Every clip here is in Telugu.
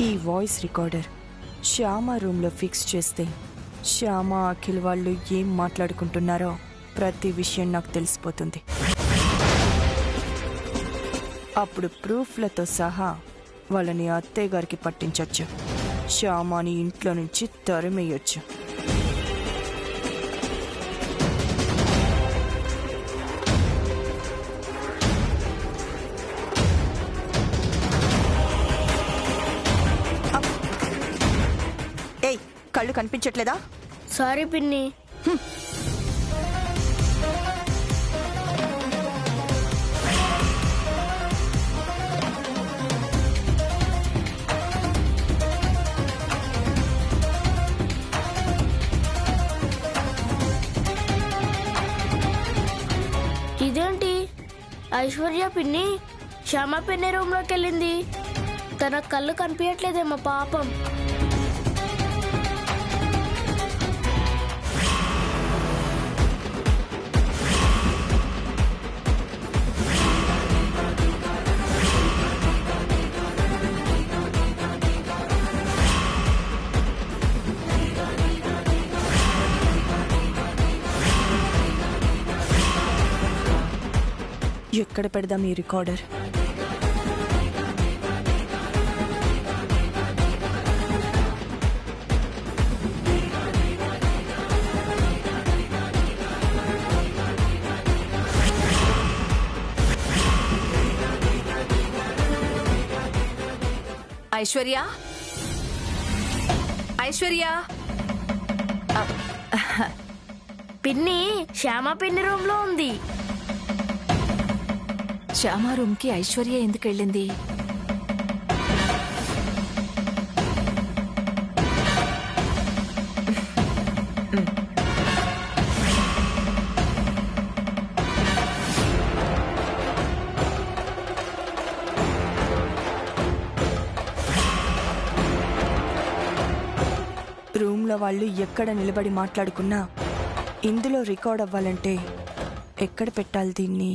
ఈ వాయిస్ రికార్డర్ శ్యామ రూమ్లో ఫిక్స్ చేస్తే శ్యామ అఖిల్ వాళ్ళు ఏం మాట్లాడుకుంటున్నారో ప్రతి విషయం నాకు తెలిసిపోతుంది. అప్పుడు ప్రూఫ్లతో సహా వాళ్ళని అత్తయ్య గారికి పట్టించవచ్చు. శ్యామని ఇంట్లో నుంచి తరిమేయొచ్చు. ఏయ్, కళ్ళు కనిపించట్లేదా? సారీ పిన్ని. ఇదేంటి ఐశ్వర్య పిన్ని శ్యామ పిన్ని రూమ్ లోకి వెళ్ళింది. తన కళ్ళు కనిపించట్లేదేమో పాపం. ఎక్కడ పెడదాం ఈ రికార్డర్? ఐశ్వర్య, ఐశ్వర్య. పిన్ని శ్యామ పిన్ని రూమ్ లో ఉంది. శ్యామ రూమ్ కి ఐశ్వర్య ఎందుకు వెళ్ళింది? రూమ్లో వాళ్ళు ఎక్కడ నిలబడి మాట్లాడుకున్నా ఇందులో రికార్డ్ అవ్వాలంటే ఎక్కడ పెట్టాలి దీన్ని?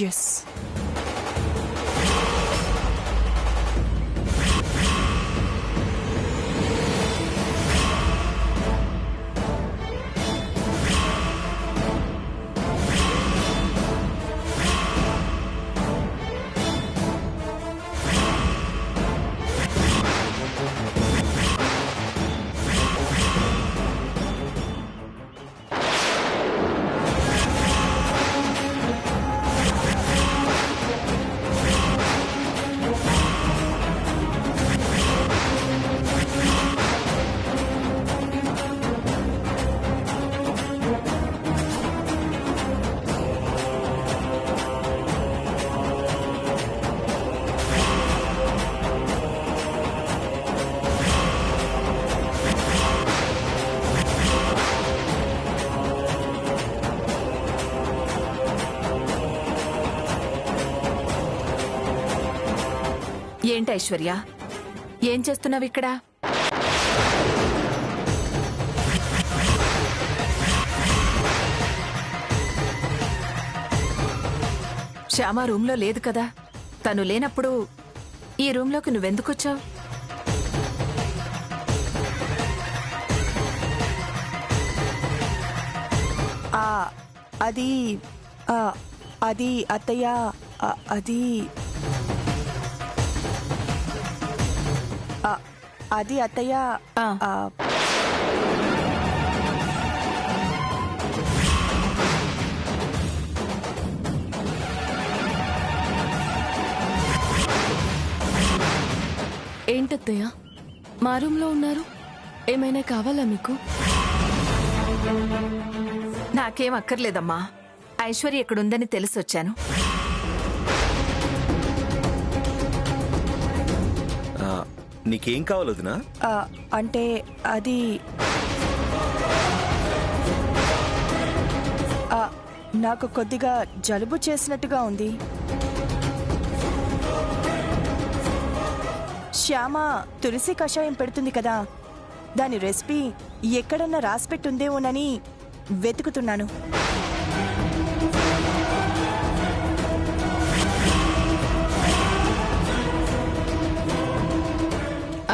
ఎస్, ఏంటి ఐశ్వర్య, ఏం చేస్తున్నావు ఇక్కడ? శ్యామ రూమ్లో లేదు కదా. తను లేనప్పుడు ఈ రూమ్లోకి నువ్వెందుకొచ్చావు? అది అది అత్తయ్య, అది అది అత్తయ్య. ఏంటత్తయ్య మా రూమ్లో ఉన్నారు? ఏమైనా కావాలా మీకు? నాకేం అక్కర్లేదమ్మా. ఐశ్వర్య ఎక్కడుందని తెలిసొచ్చాను. నీకేం కావాలి వదినా? అంటే అది నాకు కొద్దిగా జలుబు చేసినట్టుగా ఉంది. శ్యామ తులసి కషాయం పెడుతుంది కదా, దాని రెసిపీ ఎక్కడన్నా రాసిపెట్టుందేమోనని వెతుకుతున్నాను.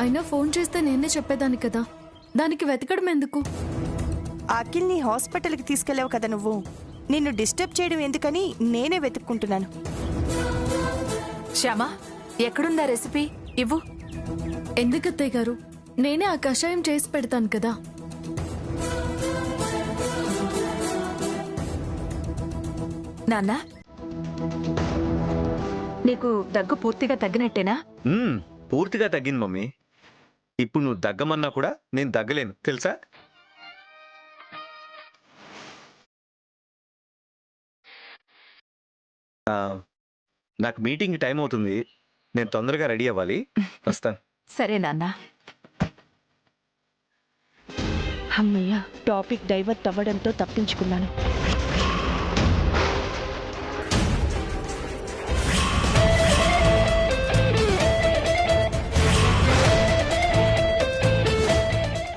అయినా ఫోన్ చేస్తే నేనే చెప్పేదాన్ని కదా, దానికి వెతకడం ఎందుకు? అఖిల్ని హాస్పిటల్కి తీసుకెళ్ళావు కదా నువ్వు, నిన్ను డిస్టర్బ్ చేయడం ఎందుకని నేనే వెతుక్కుంటున్నాను. శ్యామ, ఎక్కడుందా రెసిపీ? ఇవ్వు. ఎందుకు అత్తయ్య గారు, నేనే ఆ కషాయం చేసి పెడతాను కదా. నాన్నా, నీకు దగ్గు పూర్తిగా తగ్గినట్టేనా? పూర్తిగా తగ్గింది మమ్మీ. ఇప్పుడు నువ్వు దగ్గమన్నా కూడా నేను దగ్గలేను తెలుసా. నాకు మీటింగ్ టైం అవుతుంది, నేను తొందరగా రెడీ అవ్వాలి. వస్తాను. సరే నాన్నా. అమ్మయ్య, టాపిక్ డైవర్ట్ అవ్వడంతో తప్పించుకున్నాను.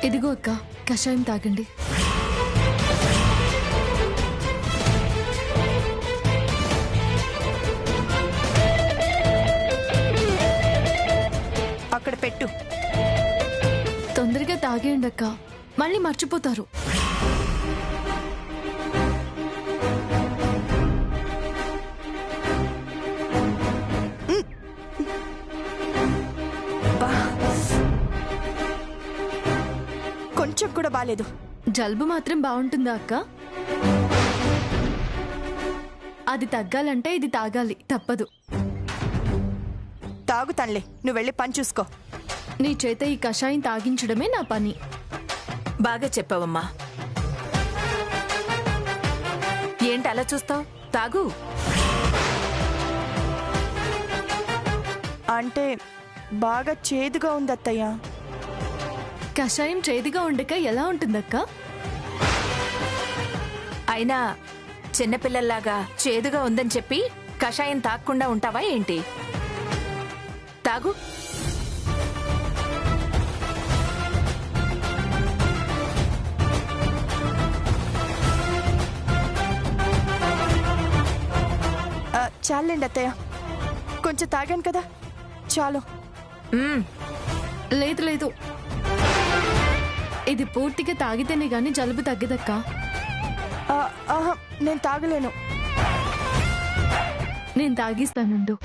ఇదిగో అక్క, కషాయం తాగండి. అక్కడ పెట్టు. తొందరగా తాగేయండి అక్క, మళ్ళీ మర్చిపోతారు. కొంచెం కూడా బాలేదు. జలుబు మాత్రం బాగుంటుందా అక్క? అది తగ్గాలంటే ఇది తాగాలి, తప్పదు. తాగుతానులే, నువ్వు వెళ్ళి పని చూసుకో. నీ చేత ఈ కషాయం తాగించడమే నా పని. బాగా చెప్పావమ్మా. ఏంటి అలా చూస్తావు? తాగు. అంటే బాగా చేదుగా ఉంది అత్తయ్య. కషాయం చేదుగా ఉండక ఎలా ఉంటుందక్క? అయినా చిన్నపిల్లల్లాగా చేదుగా ఉందని చెప్పి కషాయం తాగకుండా ఉంటావా ఏంటి? తాగు. చాలండి అత్తయ్య, కొంచెం తాగాను కదా, చాలు. లేదు లేదు, ఇది పూర్తిగా తాగితేనే గాని జలుబు తగ్గదక్క. నేను తాగలేను. నేను తాగిస్తానుండు.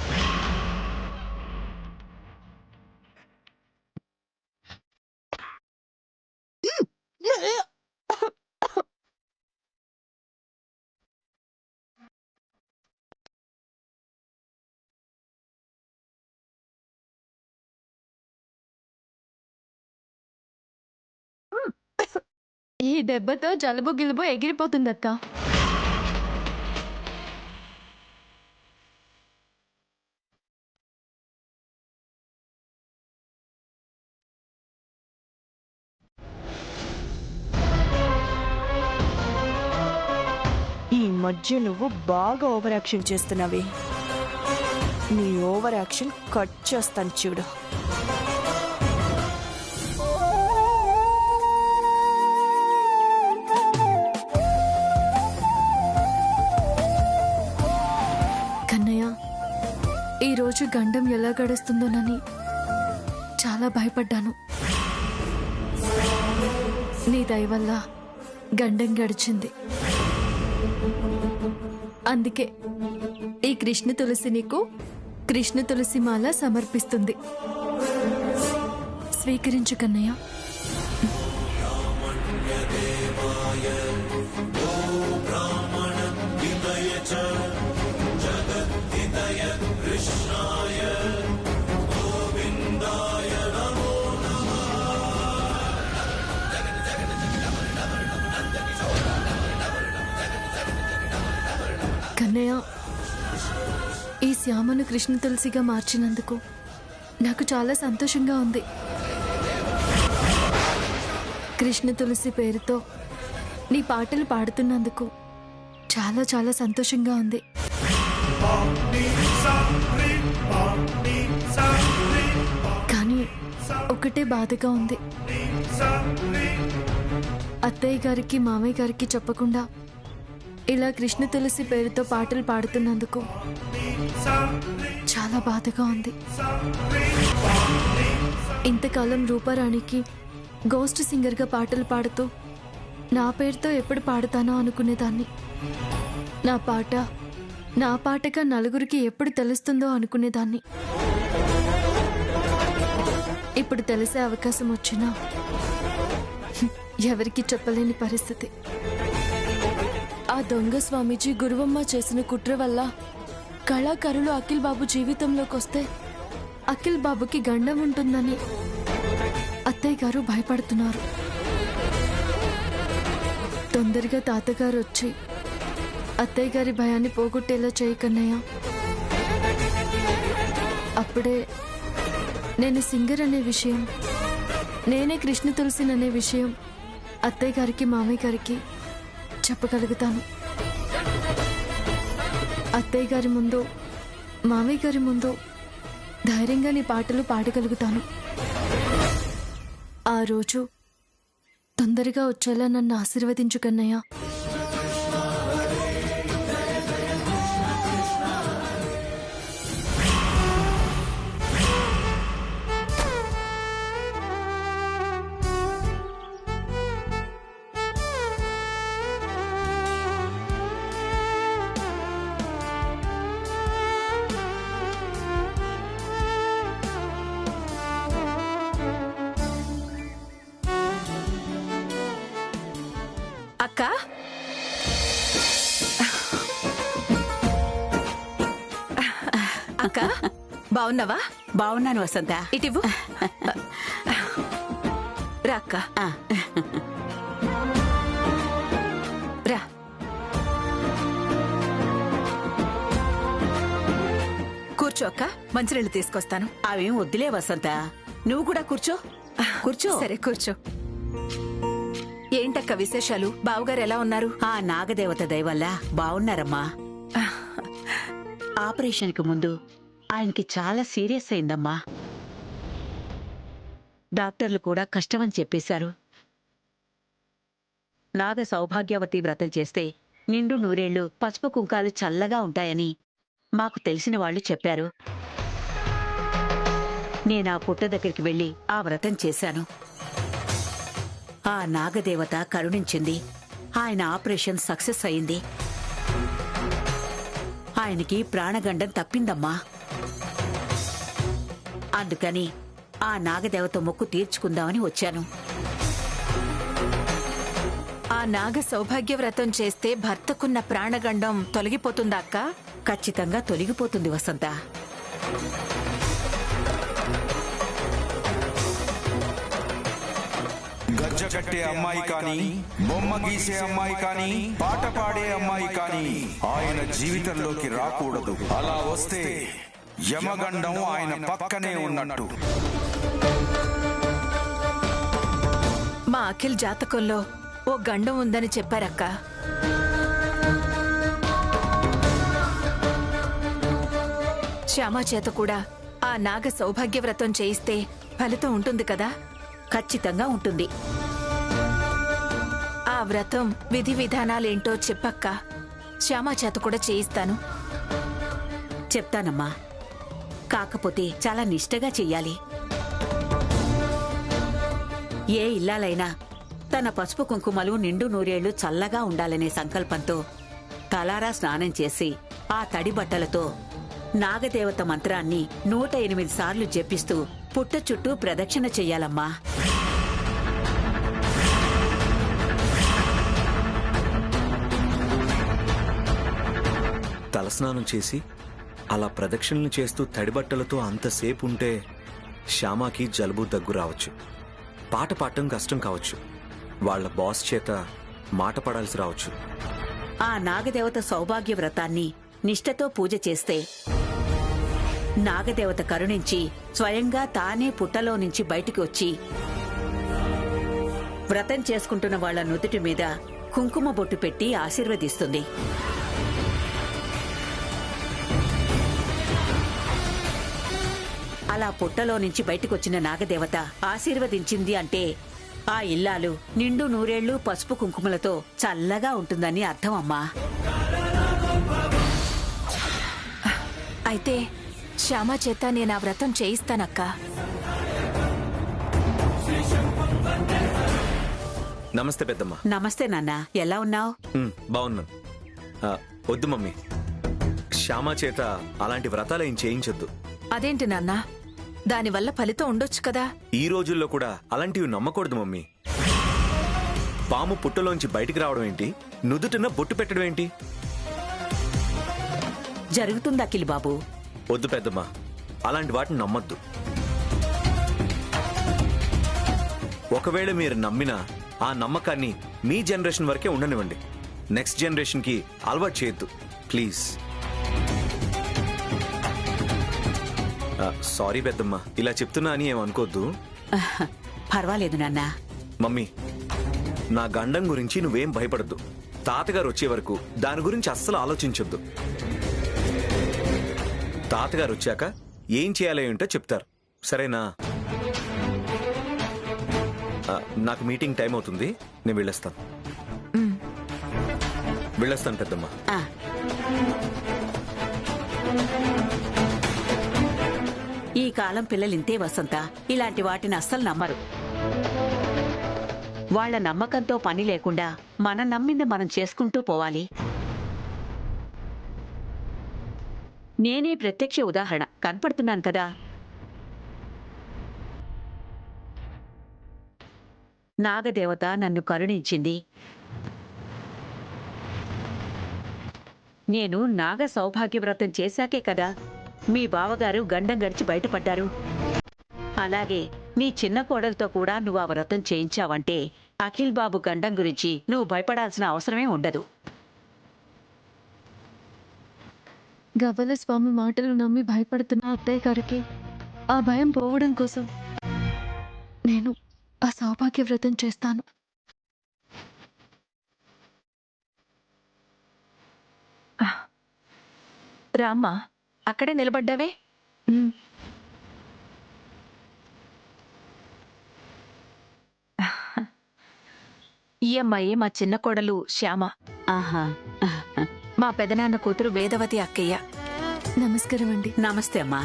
ఈ దెబ్బతో జలుబు గిలుబు ఎగిరిపోతుందక్క. ఈ మధ్య నువ్వు బాగా ఓవర్ యాక్షన్ చేస్తున్నావే. నీ ఓవర్ యాక్షన్ కట్ చేస్తాను చూడు. కన్నయ్య, ఈరోజు గండం ఎలా గడుస్తుందోనని చాలా భయపడ్డాను. నీ దయ వల్ల గండం గడిచింది. అందుకే ఈ కృష్ణ తులసి నీకు కృష్ణ తులసి మాల సమర్పిస్తుంది. స్వీకరించు కన్నయ్య. కన్నయ్య, ఈ శ్యామను కృష్ణ తులసిగా మార్చినందుకు నాకు చాలా సంతోషంగా ఉంది. కృష్ణ తులసి పేరుతో నీ పాటలు పాడుతున్నందుకు చాలా చాలా సంతోషంగా ఉంది. కానీ ఒకటే బాధగా ఉంది. అత్తయ్య గారికి మామయ్య గారికి చెప్పకుండా ఇలా కృష్ణ తులసి పేరుతో పాటలు పాడుతున్నందుకు చాలా బాధగా ఉంది. ఇంతకాలం రూపారాణికి గోస్ట్ సింగర్గా పాటలు పాడుతూ నా పేరుతో ఎప్పుడు పాడుతానో అనుకునేదాన్ని. నా పాటగా నలుగురికి ఎప్పుడు తెలుస్తుందో అనుకునేదాన్ని. ఇప్పుడు తెలిసే అవకాశం వచ్చినా ఎవరికి చెప్పలేని పరిస్థితి. ఆ దొంగ స్వామీజీ గురువమ్మ చేసిన కుట్ర వల్ల కళాకారులు అఖిల్ బాబు జీవితంలోకి వస్తే అఖిల్ బాబుకి గండం ఉంటుందని అత్తయ్య గారు భయపడుతున్నారు. తొందరగా తాతగారు వచ్చి అత్తయ్య గారి భయాన్ని పోగొట్టేలా చేయకన్నయ్య. అప్పుడే నేను సింగర్ అనే విషయం, నేనే కృష్ణ తులసిననే విషయం అత్తయ్య గారికి మామయ్య గారికి చెప్పగలుగుతాను. అత్తయ్య గారి ముందు మామయ్య గారి ముందు ధైర్యంగా నీ పాటలు పాడగలుగుతాను. ఆ రోజు తొందరగా వచ్చేలా నన్ను ఆశీర్వదించు కన్నయ్య. అక్క, అక్క బాగున్నావా? బాగున్నాను వసంత. ఇటివ్వు. రా అక్క, రా. కూర్చో అక్క, మంచినీళ్ళు తీసుకొస్తాను. అవేం వద్దులే వసంత, నువ్వు కూడా కూర్చో. కూర్చో. సరే కూర్చో. ఏంటక్క విశేషాలు? బావగారు ఎలా ఉన్నారు? ఆ నాగదేవత దయ వల్ల బాగున్నారమ్మా. ఆపరేషన్ కి ముందు ఆయనకి చాలా సీరియస్ అయిందమ్మా. డాక్టర్లు కూడా కష్టమని చెప్పేశారు. నాగ సౌభాగ్యవతి వ్రతం చేస్తే నిండు నూరేళ్లు పసుపు కుంకాలు చల్లగా ఉంటాయని మాకు తెలిసిన వాళ్ళు చెప్పారు. నేనా పుట్ట దగ్గరికి వెళ్లి ఆ వ్రతం చేశాను. ఆ నాగదేవత కరుణించింది. ఆయన ఆపరేషన్ సక్సెస్ అయింది. ఆయనకి ప్రాణగండం తప్పిందమ్మా. అందుకని ఆ నాగదేవత మొక్కు తీర్చుకుందామని వచ్చాను. ఆ నాగ సౌభాగ్య వ్రతం చేస్తే భర్తకున్న ప్రాణగండం తొలగిపోతుందా అక్క? ఖచ్చితంగా తొలగిపోతుంది వసంత. గజ్జ కట్టే అమ్మాయి కాని, బొమ్మ గీసే అమ్మాయి కాని, పాట పాడే అమ్మాయి కాని ఆయన జీవితంలోకి రాకూడదు. అలా వస్తే యమగండం ఆయన పక్కనే ఉన్నట్టు. మా అఖిల్ జాతకంలో ఓ గండం ఉందని చెప్పారక్క. శ్యామ చేత కూడా ఆ నాగ సౌభాగ్య వ్రతం చేయిస్తే ఫలితం ఉంటుంది కదా? ఖచ్చితంగా ఉంటుంది. ఆ వ్రతం విధి విధానాలేంటో చెప్పక్క. శ్యామ చేత కూడా చేయిస్తాను. చెప్తానమ్మా. కాకపోతే చాలా నిష్టగా చెయ్యాలి. ఏ ఇల్లాలైనా తన పసుపు కుంకుమలు నిండు నూరేళ్లు చల్లగా ఉండాలనే సంకల్పంతో తలారా స్నానం చేసి ఆ తడి బట్టలతో నాగదేవత మంత్రాన్ని 108 సార్లు జపిస్తూ పుట్ట చుట్టూ ప్రదక్షిణ చెయ్యాలమ్మా. తలస్నానం చేసి అలా ప్రదక్షిణలు చేస్తూ తడిబట్టలతో అంతసేపు ఉంటే శ్యామాకి జలుబు దగ్గు రావచ్చు. పాట పాడటం కష్టం కావచ్చు. వాళ్ళ బాస్ చేత మాట పడాల్సి రావచ్చు. ఆ నాగదేవత సౌభాగ్య వ్రతాన్ని నిష్టతో పూజ చేస్తే నాగదేవత కరుణించి స్వయంగా తానే పుట్టలో నుంచి బయటికి వచ్చి వ్రతం చేసుకుంటున్న వాళ్ల నుదుటి మీద కుంకుమ బొట్టు పెట్టి ఆశీర్వదిస్తుంది. అలా పుట్టలో నుంచి బయటకొచ్చిన నాగదేవత ఆశీర్వదించింది అంటే ఆ ఇల్లాలు నిండు నూరేళ్లు పసుపు కుంకుమలతో చల్లగా ఉంటుందని అర్థం అమ్మా. అయితే శ్యామ చేత నేను ఆ వ్రతం చేయిస్తానక్క. నమస్తే పెద్దమ్మ. నమస్తే నాన్న, ఎలా ఉన్నావు? బాగున్నాను. వద్దు మమ్మీ, శ్యామ చేత అలాంటి వ్రతాలు ఏం చేయించొద్దు. అదేంటి నాన్న, దానివల్ల ఫలితం ఉండొచ్చు కదా. ఈ రోజుల్లో కూడా అలాంటివి నమ్మకూడదు మమ్మీ. పాము పుట్టలోంచి బయటికి రావడం ఏంటి, నుదుటిన బొట్టు పెట్టడం ఏంటి? జరుగుతుంది అఖిల్ బాబు. వద్దు పెద్దమ్మ, అలాంటి వాటిని నమ్మొద్దు. ఒకవేళ మీరు నమ్మినా ఆ నమ్మకాన్ని మీ జనరేషన్ వరకే ఉండనివ్వండి. నెక్స్ట్ జనరేషన్ కి అలవాటు చేయొద్దు ప్లీజ్. సారీ పెద్దమ్మ, ఇలా చెప్తున్నా అని ఏమనుకోద్దు. పర్వాలేదు నాన్న. మమ్మీ, నా గండం గురించి నువ్వేం భయపడద్దు. తాతగారు వచ్చే వరకు దాని గురించి అస్సలు ఆలోచించొద్దు. తాతగారు వచ్చాక ఏం చేయాలో ఏంటో చెప్తారు, సరేనా? నాకు మీటింగ్ టైం అవుతుంది, నేను వెళ్ళొస్తాను. వెళ్ళొస్తాను పెద్దమ్మ. ఈ కాలం పిల్లలింతే వసంత, ఇలాంటి వాటిని అస్సలు నమ్మరు. వాళ్ల నమ్మకంతో పని లేకుండా మనం నమ్మింది మనం చేసుకుంటూ పోవాలి. నేనే ప్రత్యక్ష ఉదాహరణ, కనపడుతున్నాను కదా. నాగదేవత నన్ను కరుణించింది. నేను నాగ సౌభాగ్యవ్రతం చేశాకే కదా మీ బావగారు గండం గడిచి బయటపడ్డారు. అలాగే నీ చిన్న కోడలతో కూడా నువ్వు ఆ వ్రతం చేయించావంటే అఖిల్ బాబు గండం గురించి నువ్వు భయపడాల్సిన అవసరమే ఉండదు. గవ్వల స్వామి మాటలు నమ్మి భయపడుతున్న అత్తయ్య గారికి ఆ భయం పోవడం కోసం నేను ఆ సౌభాగ్య వ్రతం చేస్తాను. రామ్మా, అక్కడే నిలబడ్డావే. ఈ అమ్మాయి మా చిన్న కోడలు శ్యామ. ఆహా, మా పెదనాన్న కూతురు వేదవతి అక్కయ్య. నమస్కారం అండి. నమస్తే అమ్మా.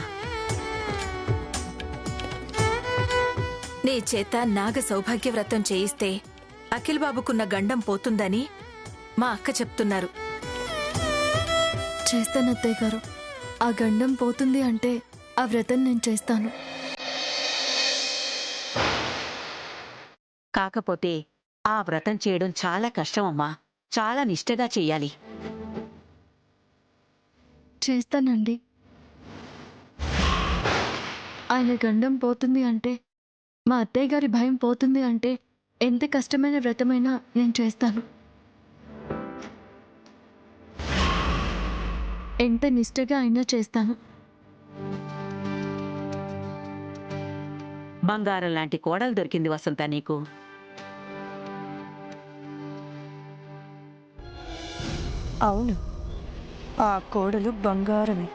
నీ చేత నాగ సౌభాగ్య వ్రతం చేయిస్తే అఖిల్ బాబుకున్న గండం పోతుందని మా అక్క చెప్తున్నారు. చేస్తాను అత్తయ్య గారు. ఆ గండం పోతుంది అంటే ఆ వ్రతం నేను చేస్తాను. కాకపోతే ఆ వ్రతం చేయడం చాలా కష్టమమ్మా, చాలా నిష్ఠగా చెయ్యాలి. చేస్తానండి. ఆయన గండం పోతుంది అంటే, మా అత్తయ్య గారి భయం పోతుంది అంటే ఎంత కష్టమైన వ్రతమైనా నేను చేస్తాను. ఎంత నిష్ఠగా అయినా చేస్తాను. బంగారం లాంటి కోడలు దొరికింది వసంత నీకు. అవును, ఆ కోడలు బంగారమే,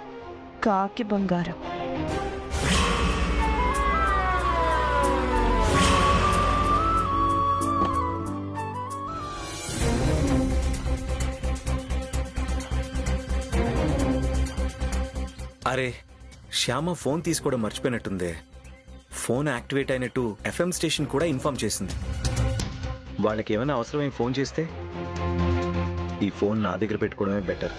కాకి బంగారం. అరే, శ్యామ ఫోన్ తీసుకోవడం మర్చిపోయినట్టుందే. ఫోన్ యాక్టివేట్ అయినట్టు FM స్టేషన్ కూడా ఇన్ఫార్మ్ చేసింది. వాళ్ళకి ఏమైనా అవసరమై ఫోన్ చేస్తే ఈ ఫోన్ నా దగ్గర పెట్టుకోవడమే బెటర్.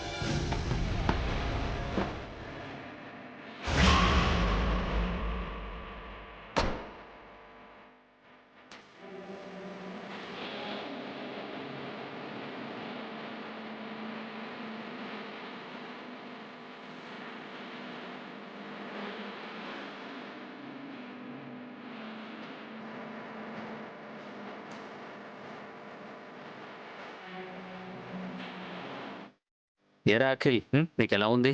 ఏరా అఖిల్, నీకెలా ఉంది?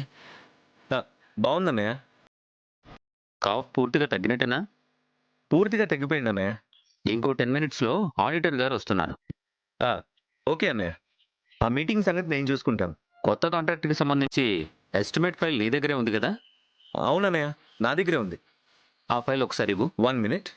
బాగుందన్నయ్య. కాఫ్ పూర్తిగా తగ్గినట్టేనా? పూర్తిగా తగ్గిపోయింది అన్నయ్య. ఇంకో 10 మినిట్స్లో ఆడిటర్ గారు వస్తున్నారు. ఓకే అన్నయ్య, ఆ మీటింగ్ సంగతి నేను చూసుకుంటాను. కొత్త కాంట్రాక్ట్కి సంబంధించి ఎస్టిమేట్ ఫైల్ నీ దగ్గరే ఉంది కదా? అవునన్నయ్య, నా దగ్గరే ఉంది. ఆ ఫైల్ ఒకసారి ఇవ్వు. 1 minute.